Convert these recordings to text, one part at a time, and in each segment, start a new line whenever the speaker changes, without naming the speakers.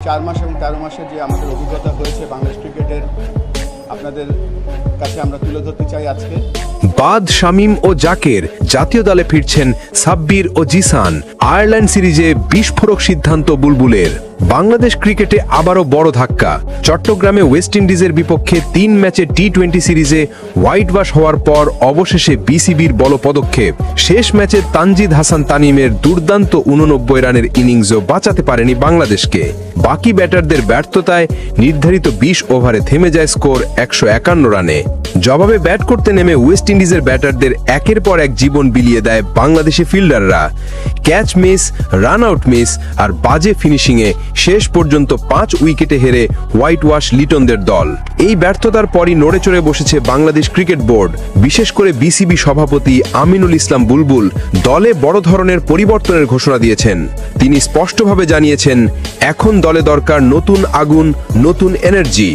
4 মাস এবং 13 মাসের যে আমাদের অভিজ্ঞতা হয়েছে বাংলাদেশ ক্রিকেটের আপনাদের কাছে আমরা তুলে ধরতে চাই আজকে।
বাদ, শামীম ও জাকের জাতীয় দলে ফিরছেন সাব্বির ও জিসান। আয়ারল্যান্ড সিরিজে বিস্ফোরক সিদ্ধান্ত বুলবুলের। বাংলাদেশ ক্রিকেটে আবারও বড় ধাক্কা। চট্টগ্রামে ওয়েস্ট ইন্ডিজের বিপক্ষে 3 ম্যাচে টি-20 সিরিজে হোয়াইট ওয়াশ হওয়ার পর অবশেষে বিসিবির বড় পদক্ষেপ। শেষ ম্যাচে তানজিদ হাসান তামিমের দুর্দান্ত 89 রানের ইনিংসও বাঁচাতে পারেনি বাংলাদেশকে। বাকি ব্যাটারদের ব্যর্থতায় নির্ধারিত 20 ওভারে থেমে যায় স্কোর 151 রানে। জবাবে ব্যাট করতে নেমে ওয়েস্ট ইন্ডিজের ব্যাটারদের একের পর এক জীবন বিলিয়ে দেয় বাংলাদেশি ফিল্ডাররা। Catch miss, run out miss আর বাজে ফিনিশিংয়ে শেষ পর্যন্ত 5 উইকেটে হেরে হোয়াইট ওয়াশ লিটনদের দল। এই ব্যর্থতার পরই নড়ে চড়ে বসেছে বাংলাদেশ ক্রিকেট বোর্ড। বিশেষ করে বিসিবি সভাপতি আমিনুল ইসলাম বুলবুল দলে বড় ধরনের পরিবর্তনের ঘোষণা দিয়েছেন। তিনি স্পষ্টভাবে জানিয়েছেন, এখন দলে দরকার নতুন আগুন, নতুন এনার্জি।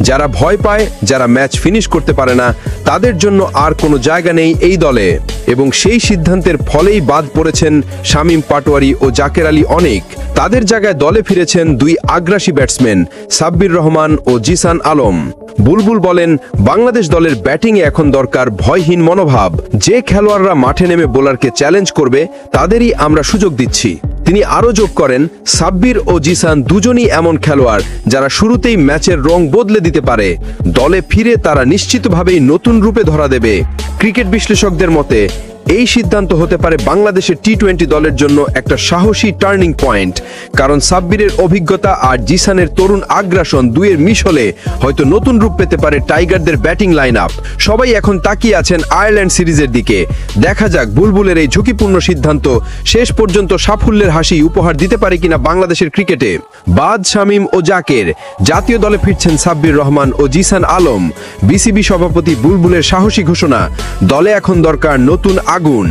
যারা ভয় পায়, যারা ম্যাচ ফিনিশ করতে পারে না, তাদের জন্য আর কোনো জায়গা নেই এই দলে। এবং সেই সিদ্ধান্তের ফলেই বাদ পড়েছেন শামীম পাটোয়ারি ও জাকের আলী অনেক। তাদের জায়গায় দলে ফিরেছেন 2 আগ্রাসী ব্যাটসম্যান সাব্বির রহমান ও জিসান আলম। বুলবুল বলেন, বাংলাদেশ দলের ব্যাটিংয়ে এখন দরকার ভয়হীন মনোভাব। যে খেলোয়াড়রা মাঠে নেমে বোলারকে চ্যালেঞ্জ করবে, তাদেরই আমরা সুযোগ দিচ্ছি। তিনি আরও যোগ করেন, সাব্বির ও জিসান দুজনই এমন খেলোয়াড় যারা শুরুতেই ম্যাচের রং বদলে দিতে পারে। দলে ফিরে তারা নিশ্চিতভাবেই নতুন রূপে ধরা দেবে। ক্রিকেট বিশ্লেষকদের মতে এই সিদ্ধান্ত হতে পারে বাংলাদেশের টি-20 দলের জন্য একটা সাহসী টার্নিং পয়েন্ট। কারণ সাব্বিরের অভিজ্ঞতা আর জিসানের তরুণ আগ্রাসন দুইয়ের মিশ হলে হয়তো নতুন রূপ পেতে পারে টাইগারদের ব্যাটিং লাইন আপ। সবাই এখন তাকিয়ে আছেন আয়ারল্যান্ড সিরিজের দিকে। দেখা যাক বুলবুলের এই ঝুঁকিপূর্ণ সিদ্ধান্ত শেষ পর্যন্ত সাফল্যের হাসি উপহার দিতে পারে কিনা বাংলাদেশের ক্রিকেটে। বাদ, শামীম ও জাকের জাতীয় দলে ফিরছেন সাব্বির রহমান ও জিসান আলম। বিসিবি সভাপতি বুলবুলের সাহসী ঘোষণা, দলে এখন দরকার নতুন আগুন।